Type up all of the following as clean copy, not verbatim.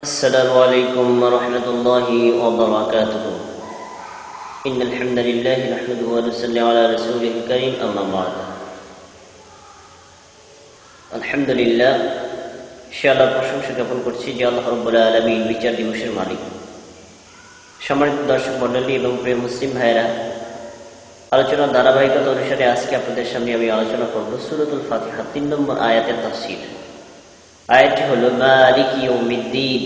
السلام عليكم ورحمة الله وبركاته إن الحمد لله نحمده ونصلي على رسوله الكريم أما بعد الحمد لله ইনশাআল্লাহ প্রশংসা জ্ঞাপন করছি যে আল্লাহ রাব্বুল আলামিন বিচার দিবসের মালিক। সম্মানিত দর্শক মণ্ডলী এবং প্রিয় মুসলিম ভাইরা, আলোচনার ধারাবাহিকতা অনুসারে আজকে আপনাদের সামনে আমি আলোচনা করব সূরাতুল ফাতিহা ৩ নম্বর আয়াতের তাফসীর। আয়াতটি হলো মালিকি ইয়াউমিদ্দিন,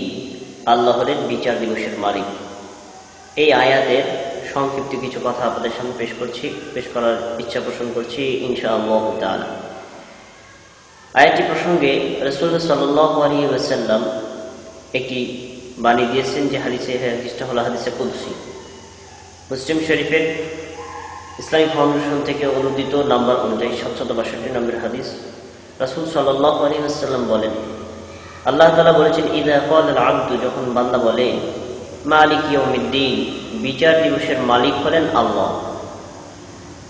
আল্লাহ হলেন বিচার দিবসের মালিক। এই আয়াতের সংক্ষিপ্ত কিছু কথা আপনাদের সামনে পেশ করার ইচ্ছা পোষণ করছি ইনশাআল্লাহ তাআলা। আয়াতটি প্রসঙ্গে রাসূলুল্লাহ সাল্লাল্লাহু আলাইহি ওয়াসাল্লাম একটি বাণী দিয়েছেন, যে হাদিসটা হলো হাদিসে কুদসি। মুসলিম শরীফের ইসলামিক ফাউন্ডেশন থেকে অনুদিত নাম্বার অনুযায়ী 762 নম্বর হাদিস। রাসূল সাল্লাল্লাহু আলাইহি ওয়াসাল্লাম বলেন, আল্লাহ তাআলা বলেছেন, ইযা ক্বালাল আবদু, যখন বান্দা বলে মালিক ইয়াউমিদ্দিন, বিচার দিবসের মালিক হলেন আল্লাহ।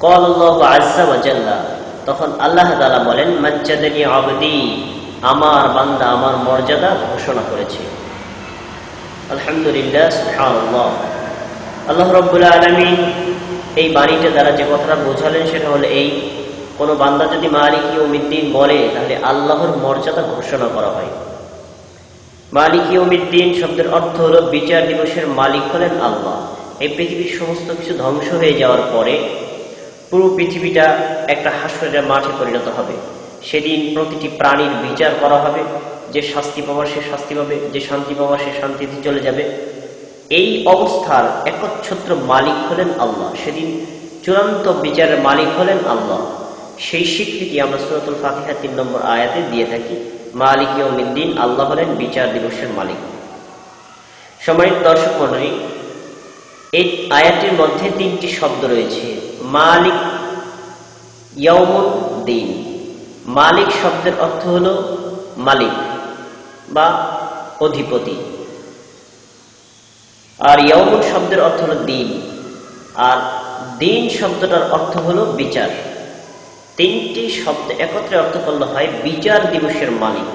ক্বালাল্লাহু আযযা ওয়া জাল্লা, তখন আল্লাহ তাআলা বলেন, মাজ্জাদানি আবদি, আমার বান্দা আমার মর্যাদা ঘোষণা করেছে। আলহামদুলিল্লাহ, সুবহানাল্লাহ। আল্লাহ রাব্বুল আলামিন এই বাণীটা দ্বারা যে কথাটা বোঝালেন সেটা হলো এই, কোন বান্দা যদি মালিক ইয়াউমিদ্দিন বলে তাহলে আল্লাহর মর্যাদা ঘোষণা করা হয়। মালিক ইয়াউমিদ্দিন শব্দের অর্থ হলো বিচার দিবসের মালিক হলেন আল্লাহ। এই পৃথিবীর সমস্ত কিছু ধ্বংস হয়ে যাওয়ার পরে পুরো পৃথিবীটা একটা হাসরের মাঠে পরিণত হবে। সেদিন প্রতিটি প্রাণীর বিচার করা হবে। যে শাস্তি পাওয়ার সে শাস্তি পাবে, যে শান্তি পাওয়ার সে শান্তিতে চলে যাবে। এই অবস্থার একচ্ছত্র মালিক হলেন আল্লাহ। সেদিন চূড়ান্ত বিচারের মালিক হলেন আল্লাহ। সেই স্বীকৃতি আমরা সূরাতুল ফাতিহা ৩ নম্বর আয়াতে দিয়ে থাকি। মালিক ইয়াউমিদ্দিন, আল্লাহ হলেন বিচার দিবসের মালিক। সম্মানিত দর্শক মণ্ডলী, এই আয়াতের মধ্যে ৩টি শব্দ রয়েছে। মালিক ইয়াউমুদ্দিন, মালিক শব্দের অর্থ হলো মালিক বা অধিপতি, আর ইয়াউমুন শব্দের অর্থ হলো দিন, আর দিন শব্দটার অর্থ হলো বিচার। ৩টি শব্দ একত্রে অর্থ করলে হয় বিচার দিবসের মালিক।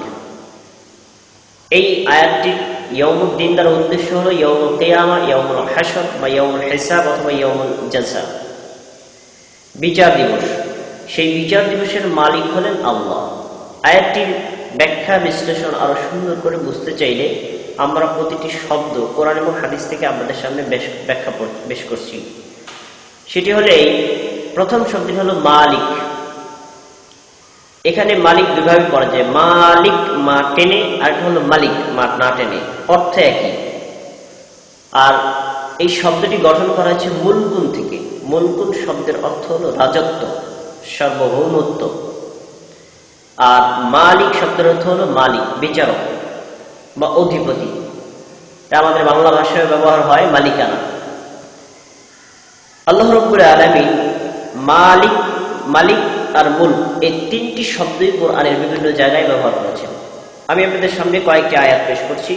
এই আয়াতটির ইয়াউমুদ্দিন দ্বারা উদ্দেশ্য হলো ইয়াউমুল কিয়ামা, ইয়াউমুল হাসর বা ইয়াউমুল হিসাব অথবা ইয়াউমুল জাযা, বিচার দিবস। সেই বিচার দিবসের মালিক হলেন আল্লাহ। আয়াতটির ব্যাখ্যা বিশ্লেষণ আরো সুন্দর করে বুঝতে চাইলে আমরা প্রতিটি শব্দ কোরআন এবং হাদিস থেকে আপনাদের সামনে ব্যাখ্যা পেশ করছি। সেটি হলো এই, প্রথম শব্দটি হলো মালিক। এখানে মালিক দুভাবে পড়া যায়, মালিক মা টেনে, আর একটা হলো মালিক মা না টেনে, অর্থ একই। আর এই শব্দটি গঠন করা হয়েছে মুলকুন থেকে। মুলকুন শব্দের অর্থ হলো রাজত্ব, সার্বভৌমত্ব। আর মালিক শব্দের অর্থ হলো মালিক, বিচারক বা অধিপতি। আমাদের বাংলা ভাষায় ব্যবহার হয় মালিকানা। আল্লাহ রাব্বুল আলামিন মালিক, মালিক আর মুলক, এই ৩টি শব্দই কোরআনের বিভিন্ন জায়গায় ব্যবহার করেছেন। আমি আপনাদের সামনে কয়েকটি আয়াত পেশ করছি।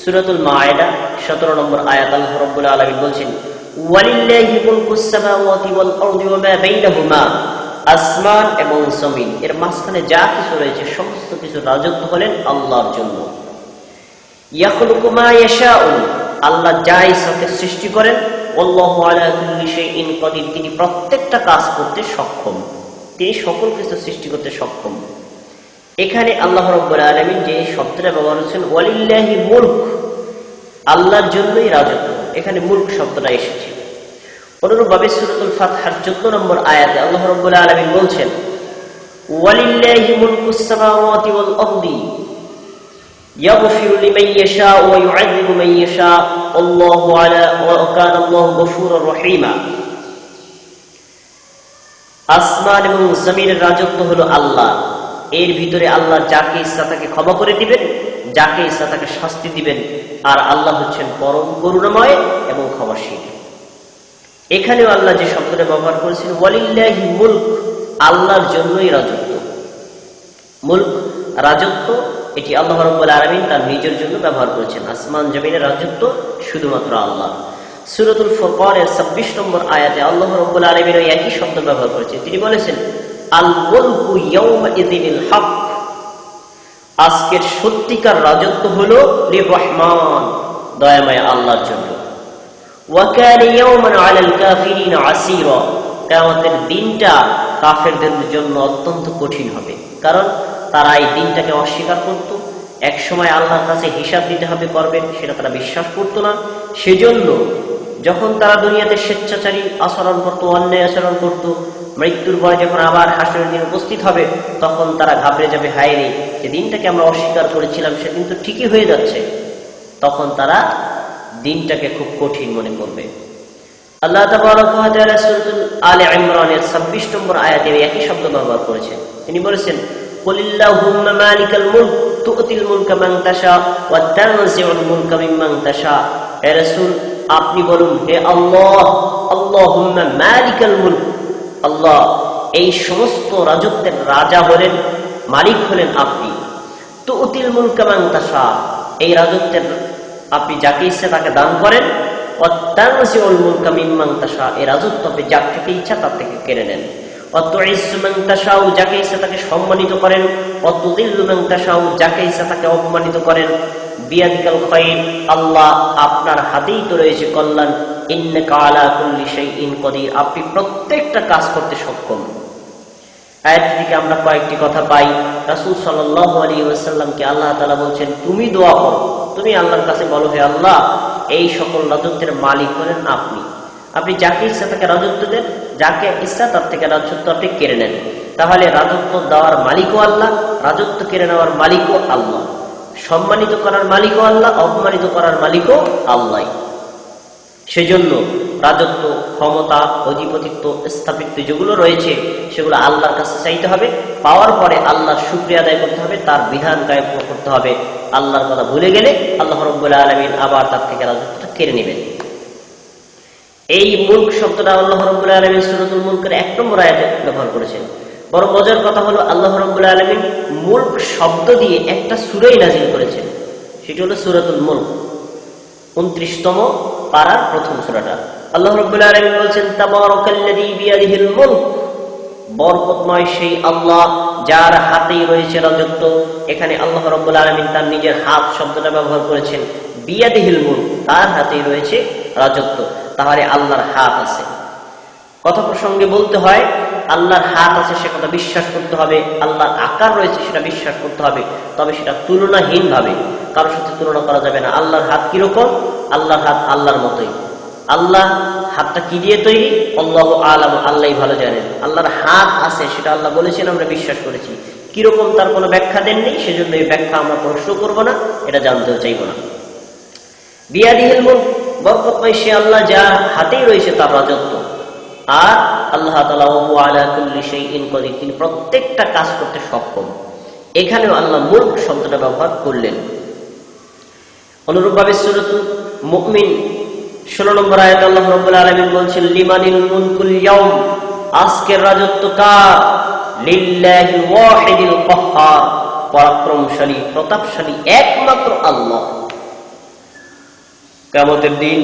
সূরাতুল মায়েদা ১৭ নম্বর আয়াত, আল্লাহ রাব্বুল আলামিন বলছেন, ওয়ালিল্লাহি মুলকুস সামাওয়াতি ওয়াল আরদি ওয়া মা বাইনাহুমা, আসমান এবং জমিন এর মাঝখানে যা কিছু রয়েছে সমস্ত কিছু রাজত্ব হলেন আল্লাহর জন্য। ইয়াখলুকু মা ইয়াশাউ, আল্লাহ যা ইচ্ছা সৃষ্টি করেন। আল্লাহু আলা কুল্লি শাইইন কাদির, তিনি প্রত্যেকটা কাজ করতে সক্ষম, তিনি সকল কিছু সৃষ্টি করতে সক্ষম। এখানে আল্লাহ রাব্বুল আলামিন যে শব্দটা ব্যবহার করেছেন ওয়ালিল্লাহি মুলক, আল্লাহর জন্যই রাজত্ব, এখানে মুলক শব্দটা এসেছে। অনুরূপভাবে সূরাতুল ফাতহার 14 নম্বর আয়াতে আল্লাহ রাব্বুল আলামিন বলছেন, ওয়ালিল্লাহি মুলকুস সামাওয়াতি ওয়াল আরদি ইয়াগফিরু লিমান ইয়াশা ওয়া ইউআযযিবু মান ইয়াশা আল্লাহু আলা ওয়া কানা আল্লাহু গফুরুর রহিমা। আসমান এবং জমিনের রাজত্ব হলো আল্লাহ। এর ভিতরে আল্লাহ যাকে ইচ্ছা তাকে ক্ষমা করে দিবেন, যাকে ইচ্ছা তাকে শাস্তি দিবেন। আর আল্লাহ হচ্ছেন পরম করুণাময় এবং ক্ষমাশীল। এখানেও আল্লাহ যে শব্দটা ব্যবহার করেছেন ওয়ালিল্লাহি মুলক, আল্লাহর জন্যই রাজত্ব। মুলক রাজত্ব, এটি আল্লাহ রাব্বুল আলামিন তার নিজের জন্য ব্যবহার করেছেন। আসমান জমিনের রাজত্ব শুধুমাত্র আল্লাহ। সূরাতুল ফুরকানের 26 নম্বর আয়াতে আল্লাহ রাব্বুল আলামিন ওই একই শব্দ ব্যবহার করেছেন। তিনি বলেছেন, আল মুলকু ইয়াউমা ইযিনিল হক আজকের সত্যিকার রাজত্ব হলো লির-রহমান, দয়াময় আল্লাহর জন্য। ওয়া কানা ইয়াওমান আলাল কাফিরিনা আসীরা, কিয়ামতের দিনটা কাফেরদের জন্য অত্যন্ত কঠিন হবে, কারণ তারা এই দিনটাকে অস্বীকার করত। এক সময় আল্লাহর কাছে হিসাব দিতে হবে করবেন, সেটা তারা বিশ্বাস করত না। সেজন্য যখন তারা দুনিয়াতে স্বেচ্ছাচারী আচরণ করত, অন্যায় আচরণ করত, মৃত্যুর পরে যখন আবার হাসরের দিন উপস্থিত হবে, তখন তারা ঘাবড়ে যাবে, হায় রে, যে দিনটাকে আমরা অস্বীকার করেছিলাম সেদিন তো ঠিকই হয়ে যাচ্ছে। তখন তারা দিনটাকে খুব কঠিন মনে করবে। আল্লাহ তাবারাকা ওয়া তাআলা সূরাতুল আলে ইমরানের 26 নম্বর আয়াতে একই শব্দ ব্যবহার করেছেন। তিনি বলেছেন, কুলিল্লাহুম্মা মালিকাল মুলক তু'তিল মুলকা মান তাশা ওয়া তানজিউল মুলকা মিম্মান তাশা। হে রাসূল, আপনি বলুন, হে আল্লাহ, আল্লাহুম্মা মালিকাল মুলক, আল্লাহ এই সমস্ত রাজত্বের রাজা হলেন, মালিক হলেন আপনি। তু'তিল মুলকা মান তাশা, এই রাজত্বের আপনি যাকে ইচ্ছা তাকে দান করেন। ওয়া তানজিউল মুলকা মিম্মান তাশা, এই রাজত্ব আপনি যার থেকে ইচ্ছা তার থেকে কেড়ে নেন। ওয়া তুইজ্জু মান তাশা, যাকে ইচ্ছা তাকে সম্মানিত করেন। ওয়া তুযিল্লু মান তাশা, যাকে ইচ্ছা তাকে অপমানিত করেন। বিয়াদিকাল খায়র, আল্লাহ আপনার হাতেই তো রয়েছে কল্যাণ। ইন্নাকা আলা কুল্লি শাইইন কদির, আপনি প্রত্যেকটা কাজ করতে সক্ষম। আয়াত থেকে আমরা কয়েকটি কথা পাই। রাসূল সাল্লাল্লাহু আলাইহি ওয়াসাল্লামকে আল্লাহ তাআলা বলছেন, তুমি দোয়া করো, তুমি আল্লাহর কাছে বলো, হে আল্লাহ এই সকল রাজত্বের মালিক হলেন আপনি। আপনি যাকে ইচ্ছা তাকে রাজত্ব দেন, যাকে ইচ্ছা তার থেকে রাজত্ব আপনি কেড়ে নেন। তাহলে রাজত্ব দেওয়ার মালিকও আল্লাহ, রাজত্ব কেড়ে নেওয়ার মালিকও আল্লাহ, সম্মানিত করার মালিকও আল্লাহ, অপমানিত করার মালিকও আল্লাহ। সেজন্য রাজত্ব, ক্ষমতা, অধিপতিত্ব, স্থাপিত্ব যেগুলো রয়েছে সেগুলো আল্লাহর কাছে চাইতে হবে। পাওয়ার পরে আল্লাহর শুকরিয়া আদায় করতে হবে, তার বিধান কায়েম করতে হবে। আল্লাহর কথা ভুলে গেলে আল্লাহ রাব্বুল আলামিন আবার তার থেকে রাজত্বটা কেড়ে নেবেন। এই মুলক শব্দটা আল্লাহ রাব্বুল আলামিন সূরাতুল মুলকের 1 নম্বর আয়াতে ব্যবহার করেছেন। বড় মজার কথা হলো, আল্লাহ রাব্বুল আলামিন মুলক শব্দ দিয়ে একটা সূরাই নাযিল করেছেন, সেটি হলো সূরাতুল মুলক, 29তম পারার প্রথম সূরাটা। আল্লাহ রাব্বুল আলামিন বলেছেন, তাবারাকাল্লাযী বিয়াদিহিল মুলক, বরকতময় সেই আল্লাহ যার হাতেই রয়েছে রাজত্ব। এখানে আল্লাহ রাব্বুল আলামিন তার নিজের হাত শব্দটা ব্যবহার করেছেন। বিয়াদিহিল মুলক, তার হাতেই রয়েছে রাজত্ব। তাহলে আল্লাহর হাত আছে। কথা প্রসঙ্গে বলতে হয়, আল্লাহর হাত আছে সে কথা বিশ্বাস করতে হবে, আল্লাহর আকার রয়েছে সেটা বিশ্বাস করতে হবে, তবে সেটা তুলনাহীন ভাবে, কারোর সাথে তুলনা করা যাবে না। আল্লাহর হাত কিরকম? আল্লাহর হাত আল্লাহর মতোই। আল্লাহ হাতটা কি দিয়ে তৈরি? আল্লাহু আ'লাম, আল্লাহই ভালো জানেন। আল্লাহর হাত আছে সেটা আল্লাহ বলেছেন, আমরা বিশ্বাস করেছি। কিরকম তার কোনো ব্যাখ্যা দেননি, সেজন্য এই ব্যাখ্যা আমরা প্রশ্ন করব না, এটা জানতেও চাইব না। বিয়াদিহিল মুলক, বরকতময় সে আল্লাহ যার হাতেই রয়েছে তার রাজত্ব। আর আল্লাহ তাআলা ওয়া আলা কুল্লি শাইইন কদির, তিনি প্রত্যেকটা কাজ করতে সক্ষম। এখানেও আল্লাহ মুলক শব্দটা ব্যবহার করলেন। অনুরূপভাবে সূরাতুল মুমিন 16 নম্বর আয়াতে আল্লাহ রাব্বুল আলামিন বলছেন, লিমানিল মুলকুল ইয়াউম, আজকের রাজত্ব কার? লিল্লাহিল ওয়াহিদিল কাহ্হার, পরাক্রমশালী প্রতাপশালী একমাত্র আল্লাহ। কিয়ামতের দিন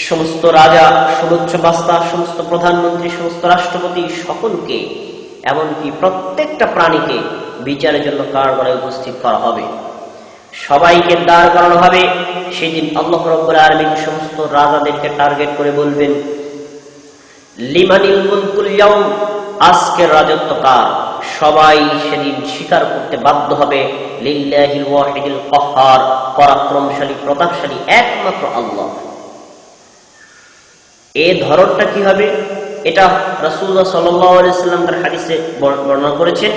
সমস্ত রাজা, সমস্ত বাদশা, সমস্ত প্রধানমন্ত্রী, সমস্ত রাষ্ট্রপতি, সকলকে, এমনকি প্রত্যেকটা প্রাণীকে বিচারের জন্য কারাগারে উপস্থিত করা হবে। সবাইকে দাঁড় করানো হবে। সেদিন আল্লাহ রাব্বুল আলামিন সমস্ত রাজাদেরকে টার্গেট করে বলবেন, লিমানিল মুলকুল ইয়াউম, আজকের রাজত্ব কার? সবাই সেদিন স্বীকার করতে বাধ্য হবে, লিল্লাহিল ওয়াহিদিল কাহ্হার, পরাক্রমশালী প্রতাপশালী একমাত্র আল্লাহ। এই ধরনটা কি হবে? এটা রাসূলুল্লাহ সাল্লাল্লাহু আলাইহি ওয়াসাল্লাম তার হাদিসে বর্ণনা করেছেন।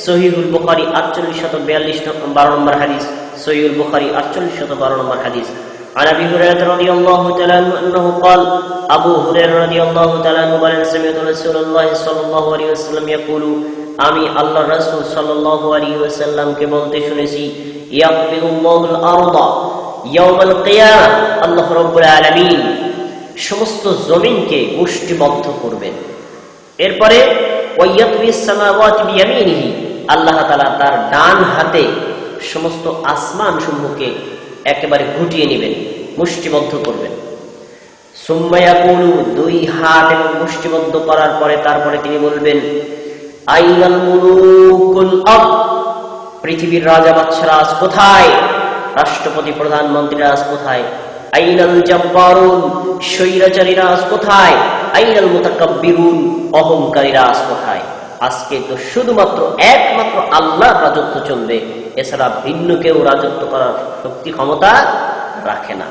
সহিহুল বুখারী 4842 নম্বর হাদিস, সহিহুল বুখারী 4812 নম্বর হাদিস। عن ابي هريره رضي الله تعالى عنه انه قال, আবু হুরায়রা রাদিয়াল্লাহু তাআলা আনহু বলেন, সামি'তু রাসূলুল্লাহ সাল্লাল্লাহু আলাইহি ওয়াসাল্লাম ইয়াকুলু, আমি আল্লাহর রাসূল সাল্লাল্লাহু আলাইহি ওয়াসাল্লামকে বলতে শুনেছি, ইয়াকবিদুল্লাহুল আরদা ইয়াওমাল কিয়ামাহ, আল্লাহ রাব্বুল আলামিন সমস্ত জমিনকে মুষ্টিবদ্ধ করবেন। এরপরে ওয়ায়াতবিস সামাওয়াতি বিয়ামিনিহি, আল্লাহ তাআলা তার ডান হাতে সমস্ত আসমান সমূহকে একেবারে গুটিয়ে নেবেন, মুষ্টিবদ্ধ করবেন। সুম্মা ইয়াকুলু, দুই হাত এবং মুষ্টিবদ্ধ করার পরে তারপরে তিনি বলবেন, আইনাল মুলুকুল আরদ, পৃথিবীর রাজা বাদশারা আজ কোথায়? রাষ্ট্রপতি প্রধানমন্ত্রীরা আজ কোথায়? আইনাল জাব্বারুন, স্বৈরাচারীরা আজ কোথায়? আইনাল মুতাকাব্বিরুন, অহংকারীরা আজ কোথায়? আজকে তো শুধুমাত্র একমাত্র আল্লাহর রাজত্ব চলবে, এছাড়া ভিন্ন কেউ রাজত্ব করার শক্তি ক্ষমতা রাখে না।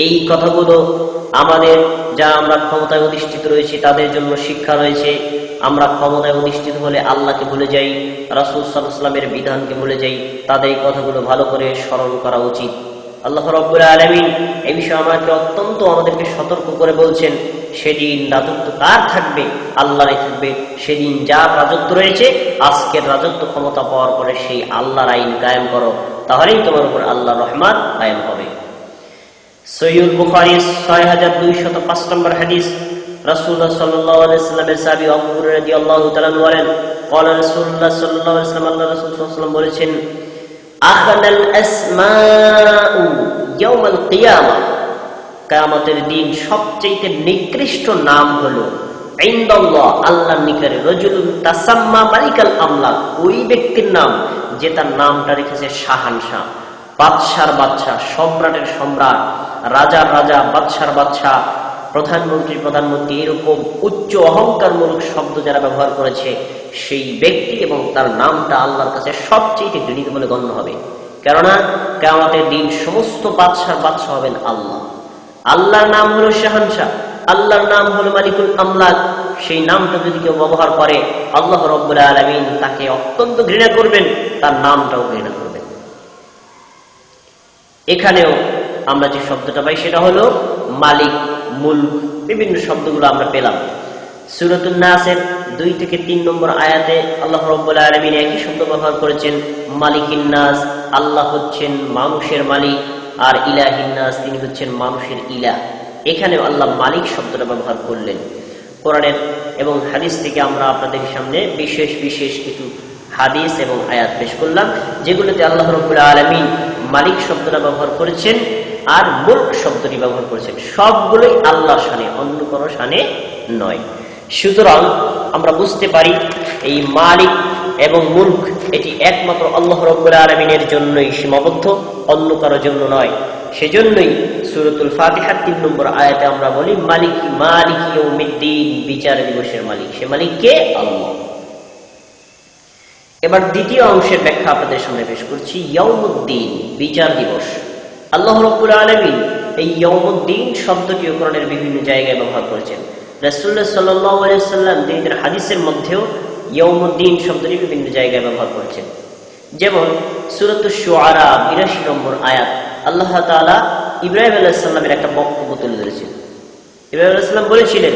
এই কথাগুলো আমাদের, যারা আমরা ক্ষমতায় অধিষ্ঠিত রয়েছে তাদের জন্য শিক্ষা রয়েছে। আমরা ক্ষমতায় অধিষ্ঠিত হলে আল্লাহকে ভুলে যাই, রাসূল সাল্লাল্লাহু আলাইহি ওয়াসাল্লামের বিধানকে ভুলে যাই। তাদের এই কথাগুলো ভালো করে স্মরণ করা উচিত। আল্লাহ রাব্বুল আলামিন এই বিষয়ে আমাদেরকে সতর্ক করে বলছেন, সেদিন রাজত্ব কার থাকবে? আল্লাহরই থাকবে। সেদিন যার রাজত্ব রয়েছে, আজকের রাজত্ব ক্ষমতা পাওয়ার পরে সেই আল্লাহর আইন কায়েম করো, তাহলেই তোমার উপর আল্লাহর রহমত কায়েম হবে। সহিহ বুখারী 6205 নম্বর হাদিস, রাসূলুল্লাহ সাল্লাল্লাহু আলাইহি ওয়াসাল্লামের সাহাবী আবু হুরায়রা রাদিয়াল্লাহু তাআলা বলেন, ক্বালা রাসূলুল্লাহ সাল্লাল্লাহু আলাইহি ওয়াসাল্লাম, আল্লাহ রাসূল সাল্লাল্লাহু আলাইহি ওয়াসাল্লাম বলেছেন, আখানাল আসমাউ ইয়াউমাল কিয়ামা, কিয়ামতের দিন সবচেয়ে নিকৃষ্ট নাম হলো ইনদাল্লাহ, আল্লাহর নিকটে, রাজুলুন তাসাম্মা মালিকাল আমলাক, ওই ব্যক্তির নাম যে তার নামটা রেখেছে শাহানশাহ, বাদশার বাদশা, সম্রাটের সম্রাট, রাজার রাজা, বাদশার বাদশা, প্রধানমন্ত্রী, এরকম উচ্চ অহংকারমূলক শব্দ যারা ব্যবহার করেছে, সেই ব্যক্তি এবং তার নামটা আল্লাহর কাছে সবচেয়ে ঘৃণিত বলে গণ্য হবে। কেননা কিয়ামতের দিন সমস্ত বাদশার বাদশা হবেন আল্লাহ। আল্লাহর নাম হলো শাহানশাহ, আল্লাহর নাম হলো মালিকুল আমলাক। সেই নামটা যদি কেউ ব্যবহার করে, আল্লাহ রাব্বুল আলামিন তাকে অত্যন্ত ঘৃণা করবেন, তার নামটাও ঘৃণা করবেন। এখানেও আমরা যে শব্দটা পাই সেটা হলো মালিক, মুলক, বিভিন্ন শব্দগুলো আমরা পেলাম। সূরাতুন নাসের 2 থেকে 3 নম্বর আয়াতে আল্লাহ রাব্বুল আলামিন একই শব্দ ব্যবহার করেছেন, মালিকিন নাস, আল্লাহ হচ্ছেন মানুষের মালিক, আর ইলাহিন নাস, তিনি হচ্ছেন মানুষের ইলাহ। এখানেও আল্লাহ মালিক শব্দটা ব্যবহার করলেন। কোরআনের এবং হাদিস থেকে আমরা আপনাদের সামনে বিশেষ বিশেষ কিছু হাদিস এবং আয়াত পেশ করলাম, যেগুলোতে আল্লাহ রাব্বুল আলামিন মালিক শব্দটা ব্যবহার করেছেন আর মুলক শব্দটি ব্যবহার করেছেন। সবগুলোই আল্লাহর শানে, অন্য কোনো শানে নয়। সুতরাং আমরা বুঝতে পারি এই মালিক এবং মুলক এটি একমাত্র আল্লাহ রাব্বুল আলামিনের জন্যই সীমাবদ্ধ, অন্য কারোর জন্য নয়। সেজন্যই সূরাতুল ফাতিহার 3 নম্বর আয়াতে আমরা বলি, মালিকি ইয়াউমিদ্দিন, বিচার দিবসের মালিক। সে মালিক কে? আল্লাহ। এবার দ্বিতীয় অংশের ব্যাখ্যা আপনাদের সামনে পেশ করছি। ইয়াউমুদ্দিন, বিচার দিবস। আল্লাহ রাব্বুল আলামিন এই ইয়াউমুদ্দিন শব্দটি কোরআনের বিভিন্ন জায়গায় ব্যবহার করেছেন। রাসূলুল্লাহ সাল্লাল্লাহু আলাইহি ওয়াসাল্লাম তিনি তার হাদিসের মধ্যেও ইয়াউমুদ্দিন শব্দটি বিভিন্ন জায়গায় ব্যবহার করেছেন। যেমন সূরাতুশ শুআরা 82 নম্বর আয়াত, আল্লাহ তাআলা ইব্রাহিম আলাইহিস সালামের একটা বক্তব্য তুলে ধরেছেন। ইব্রাহিম আলাইহিস সালাম বলেছিলেন,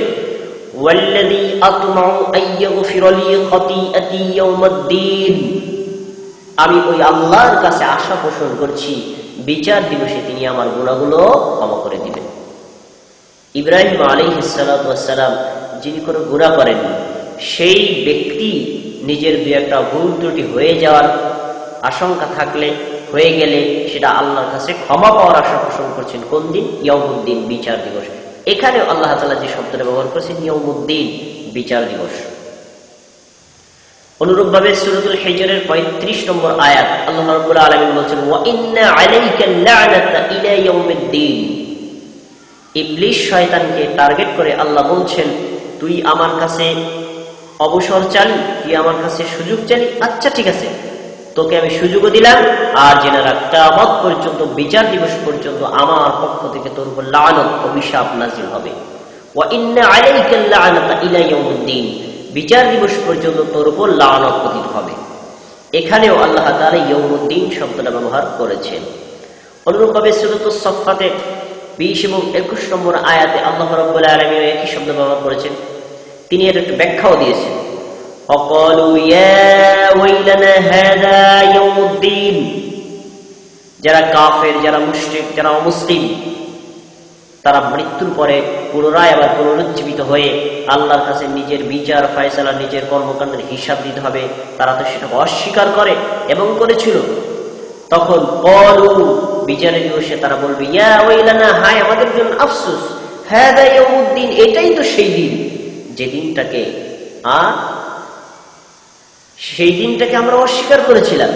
ওয়াল্লাযী আতমাউ আইয়াগফিরা লি খাতিআতি ইয়াউমুদ্দিন, আমি ওই আল্লাহর কাছে আশা পোষণ করছি বিচার দিবসে তিনি আমার গুনাহগুলো ক্ষমা করে দিবেন। ইব্রাহিম আলাইহিস সালাতু ওয়াস সালাম যিনি কোনো গুনাহ করেন, সেই ব্যক্তি নিজের দুই একটা ভুল ত্রুটি হয়ে যাওয়ার আশঙ্কা থাকলে, হয়ে গেলে সেটা আল্লাহর কাছে ক্ষমা পাওয়ার আশা পোষণ করছেন। কোন দিন? ইয়াউমুদ্দিন, বিচার দিবস। এখানে আল্লাহ তাআলা যে শব্দটা ব্যবহার করেছেন ইয়াউমুদ্দিন, বিচার দিবস। অনুরূপভাবে সূরাতুল হিজরের 35 নম্বর আয়াত আল্লাহ রাব্বুল আলামিন বলেছেন, ওয়া ইন্না আলাইকা লা'নাতা ইলা ইয়াউমিদ্দিন। ইবলিস শয়তানকে টার্গেট করে আল্লাহ বলছেন, তুই আমার কাছে অবসর চালি, তুই আমার কাছে সুযোগ চালি, আচ্ছা ঠিক আছে, তোকে আমি সুযোগও দিলাম, আর জেনে রাখ কিয়ামত পর্যন্ত, বিচার দিবস পর্যন্ত আমার পক্ষ থেকে তোর উপর লানত, অভিশাপ নাযিল হবে। ওয়া ইন্না আলাইকা লা'নাতা ইলা ইয়াউমিদ্দিন, বিচার দিবস পর্যন্ত তোর উপর লানত পতিত হবে। এখানেও আল্লাহ তাআলা ইয়াউমুদ্দিন শব্দটা ব্যবহার করেছেন। অনুরূপভাবে সূরাতুস সাফফাতে 20 এবং 21 নম্বর আয়াতে আল্লাহ রাব্বুল আলামিন একই শব্দ ব্যবহার করেছেন। তিনি এর একটু ব্যাখ্যাও দিয়েছেন। وقالوا يا ويلنا هذا يوم الدين, যারা কাফের, যারা মুশরিক, যারা অমুসলিম, তারা মৃত্যুর পরে পুনরায় আবার পুনরুজ্জীবিত হয়ে আল্লাহর কাছে নিজের বিচার ফয়সালা, নিজের কর্মকাণ্ডের হিসাব দিতে হবে। তারা তো সেটাকে অস্বীকার করে এবং করেছিল। তখন ক্বালু, বিচারের দিবসে তারা বলবে, ইয়া ওয়াইলানা, হায় আমাদের জন্য আফসোস, হাযা ইয়াউমুদ্দিন, এটাই তো সেই দিন যে দিনটাকে সেই দিনটাকে আমরা অস্বীকার করেছিলাম।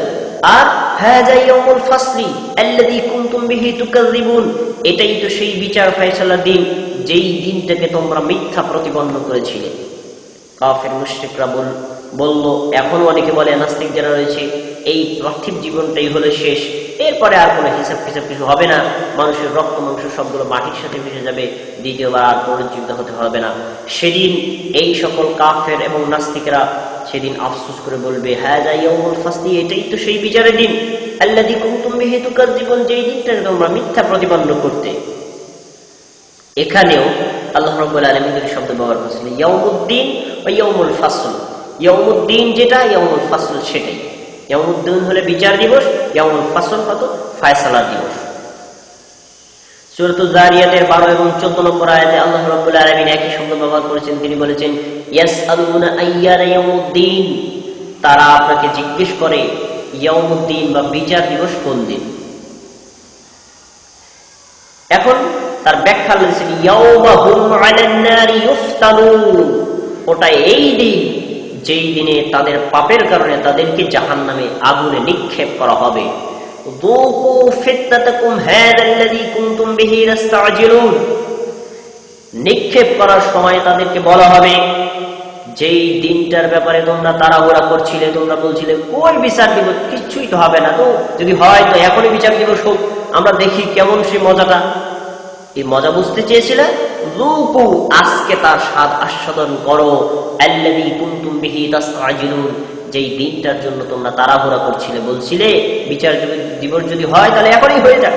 আর হাযা ইয়াউমুল ফাসলি আল্লাযী কুনতুম বিহি তুকাযযিবুন, এটাই তো সেই বিচার ফয়সালার দিন যেই দিনটাকে তোমরা মিথ্যা প্রতিপন্ন করেছিলে। কাফের মুশরিকরা বলল, এখনো অনেকে বলে, নাস্তিক যারা রয়েছে, এই পার্থিব জীবনটাই হলো শেষ, এরপরে আর কোনো হিসাব ফিসাব কিছু হবে না, মানুষের রক্ত মাংস সবগুলো মাটির সাথে মিশে যাবে, দ্বিতীয়বার আর পুনরুজ্জীবিত হতে হবে না। সেদিন এই সকল কাফের এবং নাস্তিকরা সেদিন আফসোস করে বলবে, হাযা ইয়াউমুল ফাসলি, এটাই তো সেই বিচারের দিন, আল্লাযী কুনতুম বিহি তুকাযযিবুন, যেই দিনটাকে তোমরা মিথ্যা প্রতিপন্ন করতে। এখানেও আল্লাহ রাব্বুল আলামিন দুটি শব্দ ব্যবহার করেছেন, ইয়াউমুদ্দিন ওয়া ইয়াউমুল ফাসল। ইয়াউমুদ্দিন যেটা, ইয়াউমুল ফাসল সেটাই। ইয়াউমুদ্দিন হলে বিচার দিবস, ইয়াউমুল ফাসল কত, ফয়সালা দিবস। সূরাতুজ যারিয়াতের 12 এবং 14 নম্বর আয়াতে আল্লাহ রাব্বুল আলামিন একই শব্দ ব্যবহার করেছেন। তিনি বলেছেন, ইয়াসআলুনা আইয়ানা ইয়াউমুদ্দিন, তারা আপনাকে জিজ্ঞেস করে ইয়াউমুদ্দিন বা বিচার দিবস কোন দিন। এখন তার ব্যাখ্যা দিয়েছেন, ইয়াউমা হুম আলান নারি ইফতানুন, ওটা এই দিন যেই দিনে তাদের পাপের কারণে তাদেরকে জাহান্নামে আগুনে নিক্ষেপ করা হবে। যুকু ফিতনাতাকুম হাযাল্লাযী কুনতুম বিহি তাস্তাজিলুন, নিক্ষেপ করার সময় তাদেরকে বলা হবে, যেই দিনটার ব্যাপারে তোমরা তাড়াহুড়া করছিলে, তোমরা বলছিলে কই বিচার দিব, কিছুই তো হবে না, তো যদি হয় তো এখনই বিচার দিবস হোক, আমরা দেখি কেমন সেই মজাটা। এই মজা বুঝতে চেয়েছিলে, যুকু, আজকে তার স্বাদ আস্বাদন করো, আল্লাযী কুনতুম বিহি তাস্তাজিলুন, যেই দিনটার জন্য তোমরা তাড়াহুড়া করছিলে, বলছিলে বিচার দিবস যদি হয় তাহলে এখনই হয়ে যাক,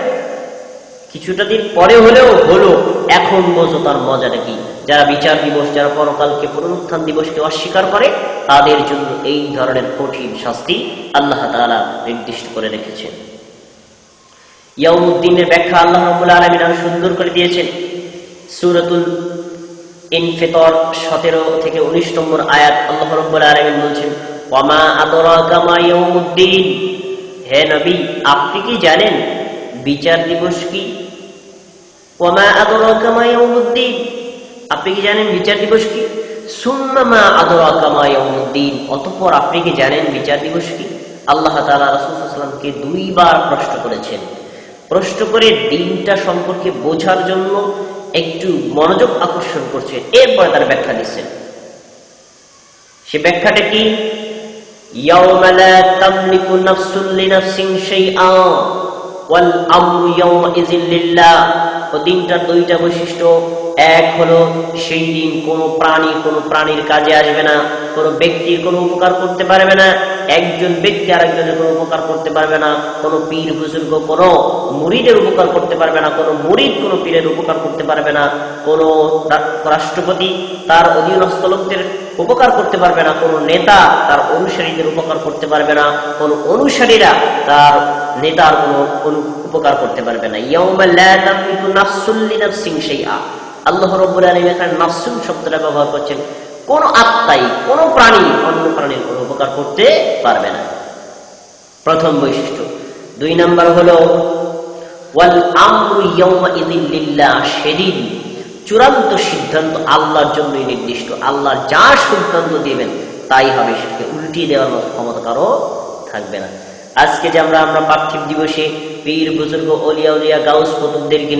কিছুটা দিন পরে হলেও হলো, এখন বোঝো তার মজাটা কি। যারা বিচার দিবস, যারা পরকালকে, পুনরুত্থান দিবসকে অস্বীকার করে, তাদের জন্য এই ধরনের কঠিন শাস্তি আল্লাহ তাআলা নির্দিষ্ট করে রেখেছেন। ইয়াউমুদ্দিনের ব্যাখ্যা আল্লাহ রাব্বুল আলামিন আরো সুন্দর করে দিয়েছেন। সূরাতুল ইনফিতর 17 থেকে 19 নম্বর আয়াত আল্লাহ রাব্বুল আলামিন বলছেন, ওয়ামা আদরাকা মা ইয়াউমুদ্দিন, হে নবী আপনি কি জানেন বিচার দিবস কি? ওয়ামা আদরাকা মা ইয়াউমুদ্দিন, আপনি কি জানেন বিচার দিবস কি? সুম্মা মা আদরাকা মা ইয়াউমুদ্দিন, অতঃপর আপনি কি জানেন বিচার দিবস কি? আল্লাহ তাআলা রাসূল সাল্লাল্লাহু আলাইহি ওয়াসাল্লামকে দুইবার প্রশ্ন করেছেন। প্রশ্ন করে দিনটা সম্পর্কে বোঝার জন্য একটু মনোযোগ আকর্ষণ করছে, এরপর তার ব্যাখ্যা দিচ্ছেন। সে ব্যাখ্যাটা কি? ইয়াউমা লা তামলিকু নাফসুন লিনাফসিন শাইআ ওয়াল আমরু ইয়াউমাইযিন লিল্লাহ, ও দিনটার দুইটা বৈশিষ্ট্য। এক হলো সেই দিন কোনো প্রাণী কোনো প্রাণীর কাজে আসবে না, কোনো ব্যক্তির কোনো উপকার করতে পারবে না, একজন ব্যক্তি আরেকজনের কোনো উপকার করতে পারবে না, কোনো পীর বুজুর্গ কোনো মুরিদের উপকার করতে পারবে না, কোনো মুরিদ কোনো পীরের উপকার করতে পারবে না, কোনো রাষ্ট্রপতি তার অধীনস্থ লোকদের উপকার করতে পারবে না, কোনো নেতা তার অনুসারীদের উপকার করতে পারবে না, কোনো অনুসারীরা তার নেতার কোনো উপকার করতে পারবে না। ইয়াউমা লা তামলিকু নাফসুন লিনাফসিন শাইআ, আল্লাহ রাব্বুল আলামিন এখানে নাফসুন শব্দটা ব্যবহার করছেন, কোন আত্মাই কোন প্রাণী অন্য প্রাণীর কোনো উপকার করতে পারবে না, প্রথম বৈশিষ্ট্য। 2 নাম্বার হলো ওয়াল আমরু ইয়াউমাইযিন লিল্লাহ, সেদিন চূড়ান্ত সিদ্ধান্ত আল্লাহর জন্যই নির্দিষ্ট, আল্লাহ যা সিদ্ধান্ত দিবেন তাই হবে, সেটাকে উল্টিয়ে দেওয়ার মতো ক্ষমতা কারো থাকবে না। আজকে যে আমরা পার্থিব দিবসে পীর বুজুর্গ ওলিয়া উলিয়া গাউস কুতুবদেরকে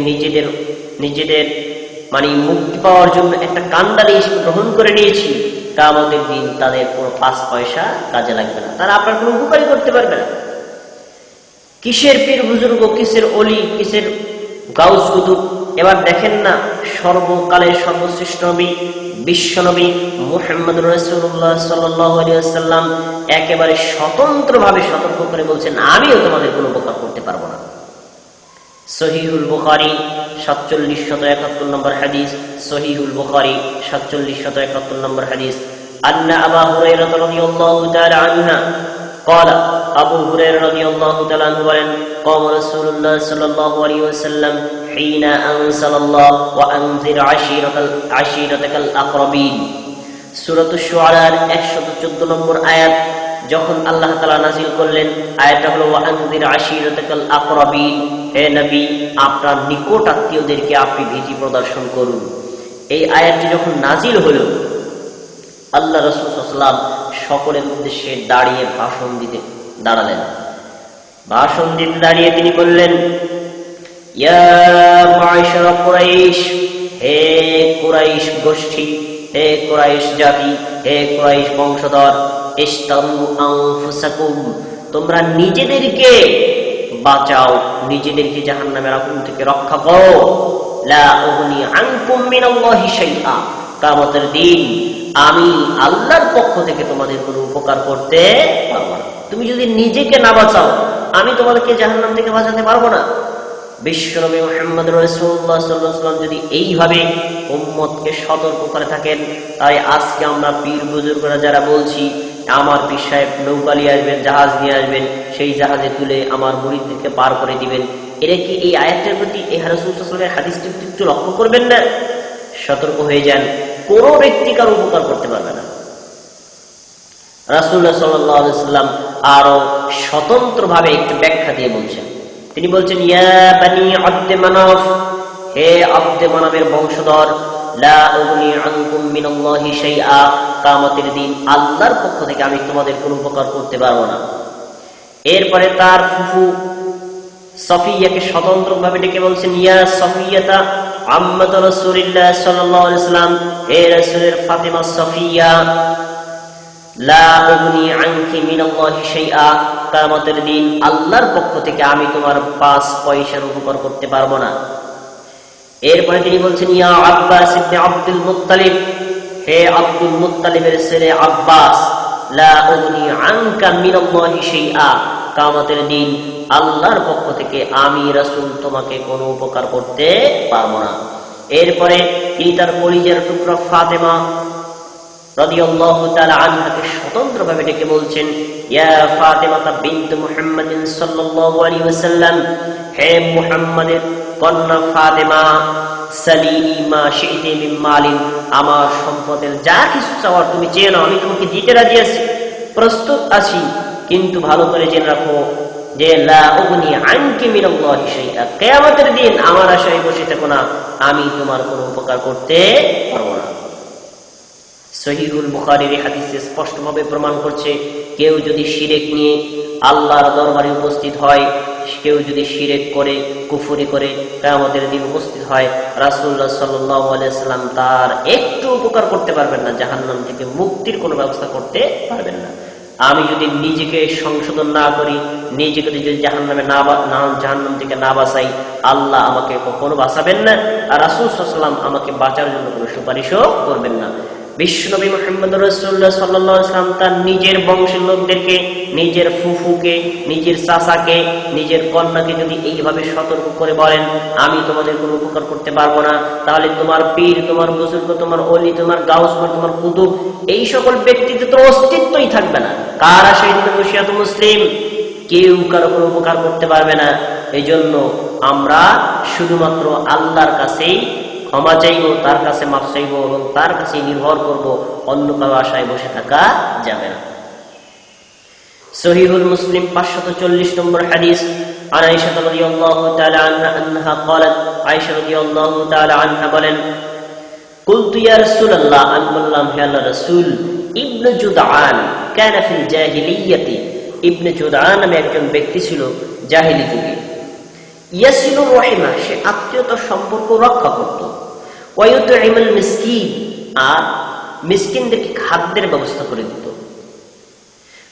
নিজেদের মানে মুক্তি পাওয়ার জন্য একটা কান্ডারি হিসেবে গ্রহণ করে নিয়েছি, কিয়ামতের দিন তাদের কোনো 5 পয়সা কাজে লাগবে না, তারা আপনার কোনো উপকারই করতে পারবে না। কিসের পীর বুজুর্গ, কিসের অলি, কিসের গাউস কুতুব? এবার দেখেন না, সর্বকালের সর্বশ্রেষ্ঠ নবী বিশ্ব নবী মুহাম্মদুর রাসূলুল্লাহ সাল্লাল্লাহু আলাইহি ওয়াসাল্লাম একেবারে স্বতন্ত্রভাবে সতর্ক করে বলছেন, আমিও তোমাদের কোনো উপকার করতে পারবো না। সহিহুল বুখারী 4771 নম্বর হাদিস, সহিহুল বুখারী 4771 নম্বর হাদিস, আন্না আবু হুরায়রা রাদিয়াল্লাহু তাআলা আনহু قال, আবু হুরায়রা রাদিয়াল্লাহু তাআলা আনহু বলেন, قام رسول الله صلى الله عليه وسلم حين أنزل الله وأنذر عشيرتك الأقربين, সূরাতুশ শুআরার 114 নম্বর আয়াত যখন আল্লাহ তাআলা নাযিল করলেন, আয়াতটা হলো ওয়াআনযির আশীরাতাকাল আকরাবিন, হে নবী আপনার নিকট আত্মীয়দেরকে আপনি ভীতি প্রদর্শন করুন। এই আয়াতটি যখন নাযিল হলো, আল্লাহ রাসূল সাল্লাল্লাহু আলাইহি ওয়াসাল্লাম সকলের উদ্দেশ্যে দাঁড়িয়ে ভাষণ দিতে দাঁড়ালেন। ভাষণ দিতে দাঁড়িয়ে তিনি বললেন, ইয়া মা'শার কুরাইশ, হে কুরাইশ গোষ্ঠী, হে কুরাইশ জাতি, হে কুরাইশ বংশধর, ইস্তারু আনফুসাকুম, তোমরা নিজেদেরকে বাঁচাও, নিজেদেরকে জাহান্নামের আগুন থেকে রক্ষা করো। লা উগনি আনকুম মিনাল্লাহি শাইআ, কিয়ামতের দিন আমি আল্লাহর পক্ষ থেকে তোমাদের কোনো উপকার করতে পারবো না। তুমি যদি নিজেকে না বাঁচাও, আমি তোমাদেরকে জাহান্নাম থেকে বাঁচাতে পারবো না। বিশ্বনবী মুহাম্মদ রাসূলুল্লাহ সাল্লাল্লাহু আলাইহি ওয়াসাল্লাম যদি এইভাবে উম্মতকে সতর্ক করে থাকেন, তাই আজকে আমরা পীর বুজুর্গরা যারা বলছি আমার পীর সাহেব নৌকা নিয়ে আসবেন, জাহাজ নিয়ে আসবেন, সেই জাহাজে তুলে আমার মুরিদদেরকে পার করে দিবেন, এরা কি এই আয়াতের প্রতি এই রাসূল সাল্লাল্লাহু আলাইহি ওয়াসাল্লামের হাদিসটি একটু লক্ষ্য করবেন না? সতর্ক হয়ে যান, কোন ব্যক্তি কারো উপকার করতে পারবে না। রাসূলুল্লাহ সাল্লাল্লাহু আলাইহি ওয়াসাল্লাম আরো স্বতন্ত্রভাবে একটু ব্যাখ্যা দিয়ে বলছেন। তিনি বলছেন, ইয়া বানি আব্দে মানাফ, হে আব্দে মানাফের বংশধর, লা উগনি আনকুম মিনাল্লাহি শাইআ, কিয়ামতের দিন আল্লাহর পক্ষ থেকে আমি তোমাদের কোনো উপকার করতে পারবো না। এরপরে তার ফুফু সফিয়াকে স্বতন্ত্রভাবে ডেকে বলছেন, ইয়া সফিয়াতা আম্মাতু রাসূলিল্লাহ সাল্লাল্লাহু আলাইহি ওয়াসাল্লাম, হে রাসূলের ফাতিমা সফিয়া, লা উগনি আনকি মিনাল্লাহি শাইআ, কিয়ামতের দিন আল্লাহর পক্ষ থেকে আমি তোমার 5 পয়সার উপকার করতে পারবো না। এরপরে তিনি বলছেন, ইয়া আব্বাস ইবনে আব্দুল মুত্তালিব, হে আব্দুল মুত্তালিবের ছেলে আব্বাস, লা উগনি আনকা মিনাল্লাহি শাইআ, কিয়ামতের দিন আল্লাহর পক্ষ থেকে আমি রাসূল তোমাকে কোনো উপকার করতে পারবো না। এরপরে তিনি তার কলিজার টুকরা ফাতেমা রাদিয়াল্লাহু তাআলা আনহাকে স্বতন্ত্রভাবে ডেকে বলছেন, ইয়া ফাতিমা বিনত মুহাম্মাদিন সাল্লাল্লাহু আলাইহি ওয়াসাল্লাম, হে মুহাম্মাদের কন্যা ফাতেমা, সালিনি মা শি'তি মিন মালিন, আমার সম্পদের যা কিছু চাওয়ার তুমি চেয়ে নাও, আমি তোমাকে দিতে রাজি আছি, প্রস্তুত আছি, কিন্তু ভালো করে জেনে রাখো যে লা উগনি আনকি মিনাল্লাহি শাইআ, কিয়ামতের দিন আমার আশায় বসে থেকো না, আমি তোমার কোনো উপকার করতে পারবো না। সহিহুল বুখারীর হাদিসে স্পষ্টভাবে প্রমাণ করছে, কেউ যদি শিরক নিয়ে আল্লাহর দরবারে উপস্থিত হয়, কেউ যদি শিরক করে কুফরি করে কিয়ামতের দিন উপস্থিত হয়, রাসূলুল্লাহ সাল্লাল্লাহু আলাইহি ওয়াসাল্লাম তার একটু উপকার করতে পারবেন না, জাহান্নাম থেকে মুক্তির কোনো ব্যবস্থা করতে পারবেন না। আমি যদি নিজেকে সংশোধন না করি, নিজেকে যদি জাহান্নাম থেকে না বাঁচাই, আল্লাহ আমাকে কখনো বাঁচাবেন না, আর রাসূল সাল্লাল্লাহু আলাইহি ওয়াসাল্লাম আমাকে বাঁচার জন্য কোনো সুপারিশও করবেন না। বিশ্বনবী মুহাম্মদ রাসূলুল্লাহ সাল্লাল্লাহু আলাইহি ওয়াসাল্লাম তার নিজের বংশের লোকদেরকে, নিজের ফুফুকে, নিজের চাচাকে, নিজের কন্যাকে যদি এইভাবে সতর্ক করে বলেন, আমি তোমাদের কোনো উপকার করতে পারবো না, তাহলে তোমার পীর, তোমার বুজুর্গ, তোমার ওলি, তোমার গাউস, তোমার কুতুব, এই সকল ব্যক্তিত্বের তো অস্তিত্বই থাকবে না। কার আশায় বসিয়াত মুসলিম, কেউ কারো কোনো উপকার করতে পারবে না। এই জন্য আমরা শুধুমাত্র আল্লাহর কাছেই ক্ষমা চাইব, তার কাছে মাফ চাইব এবং তার কাছে নির্ভর করব, অন্য কারো আশায় বসে থাকা যাবে না। সহিহুল মুসলিম 540 নম্বর হাদিস, আন আয়েশা রাদিয়াল্লাহু তাআলা আনহা قالت, আয়েশা রাদিয়াল্লাহু তাআলা আনহা বলেন, কুলতু ইয়া রাসূলুল্লাহ, আমি বললাম হে আল্লাহর রাসূল, ইবনে জুদআন কানা ফিল জাহিলিয়াতি, ইবনে জুদআন নামে একজন ব্যক্তি ছিল জাহেলি যুগে। ইয়াসিলুর রহিমা, সে আত্মীয়তার সম্পর্ক রক্ষা করত। ওয়ায়ুতইমুল মিসকিন, আর মিসকিনদেরকে খাদ্যের ব্যবস্থা করে দিত।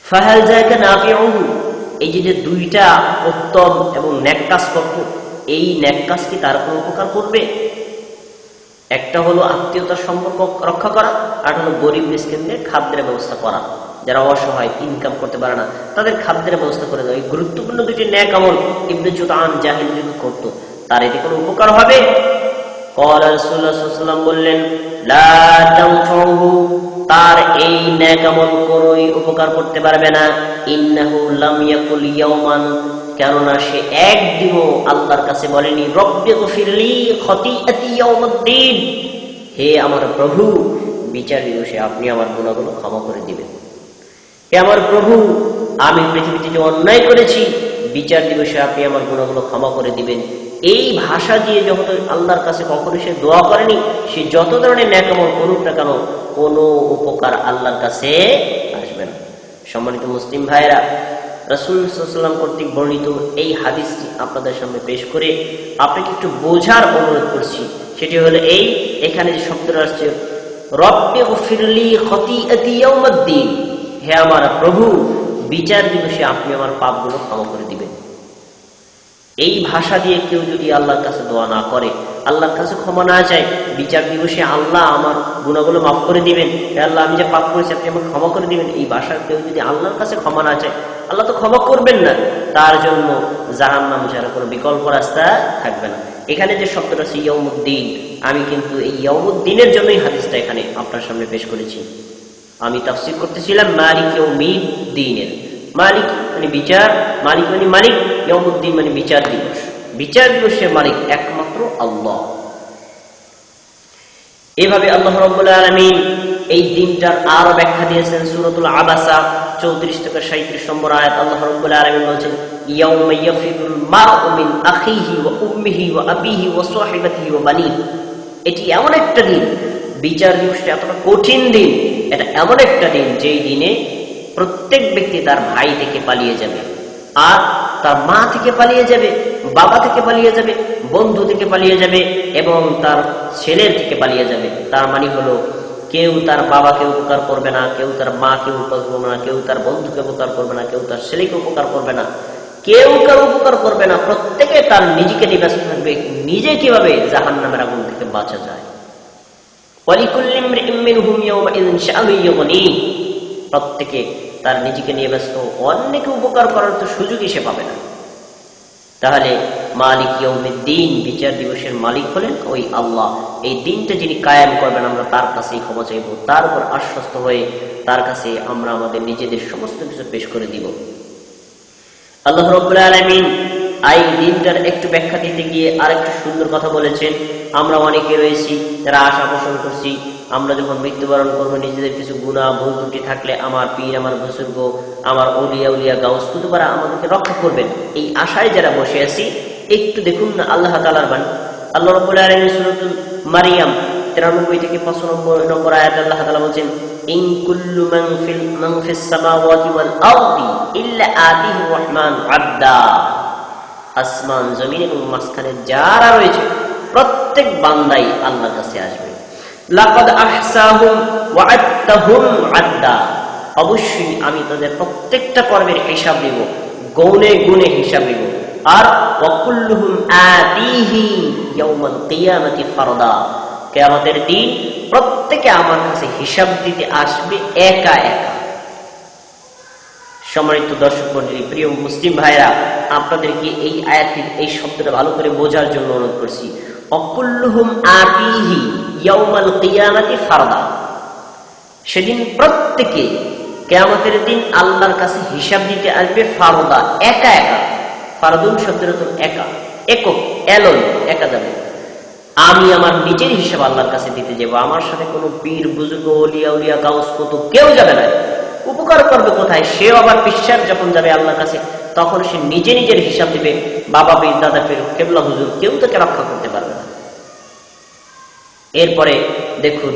ফাহাল যাকা নাফিউহু, এই যে দুইটা উত্তম এবং নেক কাজ করত, এই নেক কাজ কি তার কোনো উপকার করবে? একটা হলো আত্মীয়তার সম্পর্ক রক্ষা করা, আর হলো গরিব মিসকিনদের খাদ্যের ব্যবস্থা করা, যারা অসহায়, ইনকাম করতে পারে না, তাদের খাদ্যের ব্যবস্থা করে দেওয়া। এই গুরুত্বপূর্ণ দুইটি নেক আমল ইবনে জুদআন জাহিল যুগে করত, তার এতে কোনো উপকার হবে? ক্বালা রাসূলুল্লাহ সাল্লাল্লাহু আলাইহি ওয়াসাল্লাম বললেন, লা তানফাউহু, তার এই নেক আমল কোনোই উপকার করতে পারবে না। ইন্নাহু লাম ইয়াকুল ইয়াওমান, কেননা সে একদিনও আল্লাহর কাছে বলেনি, রব্বি গফিরলি খতিআতি ইয়াউমিদ্দিন, হে আমার প্রভু, বিচার দিবসে আপনি আমার গুনাহগুলো ক্ষমা করে দিবেন। হে আমার প্রভু, আমি পৃথিবীতে যে অন্যায় করেছি, বিচার দিবসে আপনি আমার গুনাহগুলো ক্ষমা করে দিবেন। এই ভাষা দিয়ে যখন আল্লাহর কাছে কখনো সে দোয়া করেনি, সে যত ধরনের নেক আমল করুক না কেন, কোনো উপকার আল্লাহর কাছে আসবে সম্মানিত মুসলিম ভাইরা, রাসূল সাল্লাল্লাহু আলাইহি ওয়াসাল্লাম কর্তৃক বর্ণিত এই হাদিসটি আপনাদের সামনে পেশ করে আপনাকে একটু বোঝার অনুরোধ করছি। সেটি হলো এই, এখানে যে শব্দটা আসছে রব্বি গফিরলি খতিআতি ইয়াউমিদ্দিন, হে আমার প্রভু, বিচার দিবসে আপনি আমার পাপগুলো ক্ষমা করে দিবেন। এই ভাষা দিয়ে কেউ যদি আল্লাহর কাছে দোয়া না করে, আল্লাহর কাছে ক্ষমা না চায়, বিচার দিবসে আল্লাহ আমার গুনাহগুলো মাফ করে দিবেন, হে আল্লাহ আমি যে পাপ করেছি আপনি আমাকে ক্ষমা করে দিবেন, এই ভাষার কেউ যদি আল্লাহর কাছে ক্ষমা না চায়, আল্লাহ তো ক্ষমা করবেন না, তার জন্য জাহান্নাম ছাড়া কোনো বিকল্প রাস্তা থাকবে না। এখানে যে শব্দটা আছে ইয়াউমুদ্দিন, আমি কিন্তু এই ইয়াউমুদ্দিনের জন্যই হাদিসটা এখানে আপনার সামনে পেশ করেছি। আমি তাফসীর করতেছিলাম মালিক ইয়াউমিদ্দিনের। মালিক মানে বিচার, মালিক মানে মালিক, ইয়াউমুদ্দিন মানে বিচার দিবস। বিচার দিবসের মালিক একমাত্র আল্লাহ। এভাবে আল্লাহ রাব্বুল আলামিন এই দিনটার আরো ব্যাখ্যা দিয়েছেন সূরাতুল আবাসা 34 থেকে 37 নম্বর আয়াত। আল্লাহ রাব্বুল আলামিন বলেছেন ইয়াউমা ইয়াফিরুল মারউ মিন আখিহি ওয়া উম্মিহি ওয়া আবিহি ওয়া সাহিবাতিহি ওয়া বানিহি। এটি এমন একটা দিন, বিচার দিবসটা এতটা কঠিন দিন, এটা এমন একটা দিন যেই দিনে প্রত্যেক ব্যক্তি তার ভাই থেকে পালিয়ে যাবে, আর তার মা থেকে পালিয়ে যাবে, বাবা থেকে পালিয়ে যাবে, বন্ধু থেকে পালিয়ে যাবে এবং তার ছেলের থেকে পালিয়ে যাবে। তার মানে হলো কেউ তার বাবাকে উপকার করবে না, কেউ তার মাকে উপকার করবে না, কেউ তার বন্ধুকে উপকার করবে না, কেউ তার ছেলেকে উপকার করবে না, কেউ কারো উপকার করবে না। প্রত্যেকে তার নিজেকে নিয়ে ব্যস্ত থাকবে, নিজে কিভাবে জাহান্নামের আগুন থেকে বাঁচা যায়। ওয়ালিকুল্লি ইমরিইম মিনহুম ইয়াওমাইযিন শাআনুন ইউগনিহি, প্রত্যেকে তার নিজেকে নিয়ে ব্যস্ত, অন্যকে উপকার করার তো সুযোগই সে পাবে না। তাহলে মালিক ইয়াউমিদ্দিন, বিচার দিবসের মালিক হলেন ওই আল্লাহ। এই দিনটা যিনি কায়েম করবেন, আমরা তার কাছেই ক্ষমা চাইব, তার উপর আশ্বস্ত হয়ে তার কাছে আমরা আমাদের নিজেদের সমস্ত কিছু পেশ করে দিব। আল্লাহ রাব্বুল আলামিন এই দিনটার একটু ব্যাখ্যা দিতে গিয়ে আরেকটু সুন্দর কথা বলেছেন। আমরা অনেকে রয়েছি যারা আশা পোষণ করছি আমরা যখন মৃত্যুবরণ করবো, নিজেদের কিছু গুনাহ ভুল ত্রুটি থাকলে আমার পীর, আমার বুজুর্গ, আমার ওলিয়া উলিয়া গাউস কুতুবরা আমাদেরকে রক্ষা করবেন, এই আশায় যারা বসে আছি, একটু দেখুন না আল্লাহ তাআলার বাণী। আল্লাহ রাব্বুল আলামিন সূরাতুল মারইয়াম 93 থেকে 95 নম্বর আয়াতে আল্লাহ তাআলা বলেন ইন কুল্লু মান ফিস সামাওয়াতি ওয়াল আরদি ইল্লা আতিহির রহমান আবদা। আসমান জমিন এবং মাঝখানে যারা রয়েছে প্রত্যেক বান্দাই আল্লাহর কাছে আসবে। লাকাদ আহসাহুম ওয়া আদতাহুম আদদা, অবশ্যই আমি তাদের প্রত্যেকটা কর্মের হিসাব নিব, গৌনে গুণে হিসাব নিব। আর ওয়া কুল্লুহুম আতিহি ইয়াউমাল কিয়ামাতি ফারদা, কিয়ামতের দিন প্রত্যেকে আমার কাছে হিসাব দিতে আসবে একা একা। সম্মানিত দর্শক মণ্ডলী, প্রিয় মুসলিম ভাইরা, আপনাদেরকে এই আয়াতটির এই শব্দটা ভালো করে বোঝার জন্য অনুরোধ করছি। অকুল্লুহুম আতিহি ইয়াউমাল কিয়ামাতি ফারদা, সেদিন প্রত্যেকে কিয়ামতের দিন আল্লাহর কাছে হিসাব দিতে আসবে ফারদা, একা একা। ফারদুন শব্দের অর্থ একা, একক, এলোন, একা যাবে। আমি আমার নিজের হিসাব আল্লাহর কাছে দিতে যাব, আমার সাথে কোনো পীর বুজুর্গ ওলিয়া উলিয়া গাউস কুতুব কেউ যাবে না। উপকার করবে কোথায়? সেও আবার বিশ্বাস যখন যাবে আল্লাহর কাছে, তখন সে নিজে নিজের হিসাব দিবে। বাবা পীর, দাদা পীর, কেবলা হুজুর কেউ তাকে রক্ষা করতে পারবে না। এরপরে দেখুন,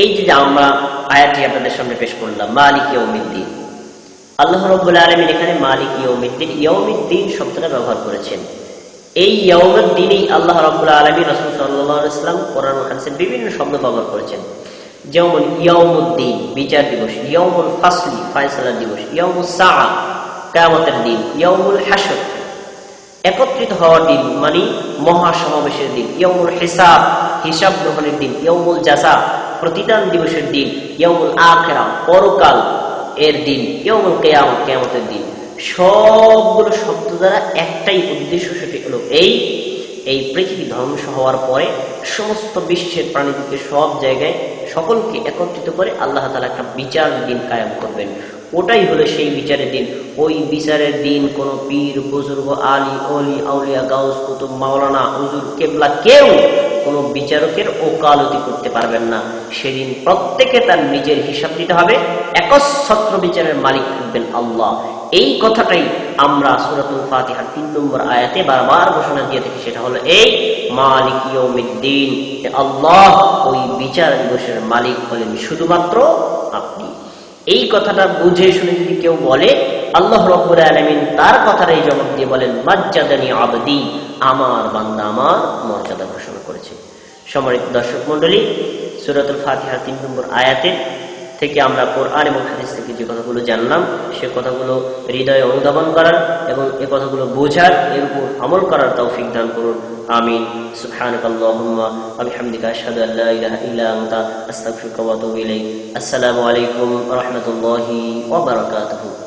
এই যে আমরা আয়াতটি আপনাদের সামনে পেশ করলাম, মালিক ইয়াউমিদ্দিন, আল্লাহ রাব্বুল আলামিন এখানে মালিক ইয়াউমিদ্দিন, ইয়াউমিদ্দিন শব্দটা ব্যবহার করেছেন। এই ইয়াউমের দিনেই আল্লাহ রাব্বুল আলামিন রাসূল সাল্লাল্লাহু আলাইহি ওয়াসাল্লাম কোরআন ও হাদিসে বিভিন্ন শব্দ ব্যবহার করেছেন। যেমন ইয়াউমুদ্দিন বিচার দিবস, ইয়াউমুল ফাসলি ফয়সালার দিবস, ইয়াউমুস সাআ কিয়ামতের দিন, ইয়াউমুল হাসর একত্রিত হওয়ার দিন মানে মহাসমাবেশের দিন, ইয়াউমুল হিসাব হিসাব গ্রহণের দিন, ইয়াউমুল জাযা প্রতিদান দিবসের দিন, ইয়াউমুল আখিরা পরকাল এর দিন, ইয়াউমুল কিয়ামত কিয়ামতের দিন। সবগুলো শব্দ দ্বারা একটাই উদ্দেশ্য, সেটি হলো এই পৃথিবী ধ্বংস হওয়ার পরে সমস্ত বিশ্বের প্রাণীদেরকে সব জায়গায় সকলকে একত্রিত করে আল্লাহ তাআলা একটা বিচার দিন কায়েম করবেন। ওটাই হলো সেই বিচারের দিন। ওই বিচারের দিন কোন পীর বুজুর্গ আলী অলি আউলিয়া গাউস কুতুব মাওলানা হুজুর কেবলা কেউ কোন বিচারকের ওকালতি করতে পারবেন না। সেদিন প্রত্যেকে তার নিজের হিসাব দিতে হবে, একচ্ছত্র বিচারের মালিক থাকবেন আল্লাহ। এই কথাটাই আমরা সূরাতুল ফাতিহার 3 নম্বর আয়াতে বারবার ঘোষণা দিয়ে থাকি, সেটা হলো এই মালিক ইয়াউমিদ্দিন, আল্লাহ ওই বিচার দিবসের মালিক হলেন শুধুমাত্র আপনি। এই কথাটা বুঝে শুনে যদি কেউ বলে, আল্লাহ রাব্বুল আলামিন তার কথাটাই জবাব দিয়ে বলেন, মাজ্জাদানি আবদি, আমার বান্দা আমার মর্যাদা ঘোষণা করেছে। সম্মানিত দর্শক মণ্ডলী, সূরাতুল ফাতিহার ৩ নম্বর আয়াতের থেকে আমরা কোরআন এবং হাদিস থেকে যে কথাগুলো জানলাম, সে কথাগুলো হৃদয়ে অনুধাবন করার এবং এ কথাগুলো বোঝার, এর উপর আমল করার তৌফিক দান করুন। আমিন। সুবহানাকাল্লাহুম্মা ওয়া বিহামদিকা আশহাদু আল লা ইলাহা ইল্লা আনতা আস্তাগফিরুকা ওয়া আতুবু ইলাইক। আসসালামু আলাইকুম ওয়া রাহমাতুল্লাহি ওয়া বারাকাতুহু।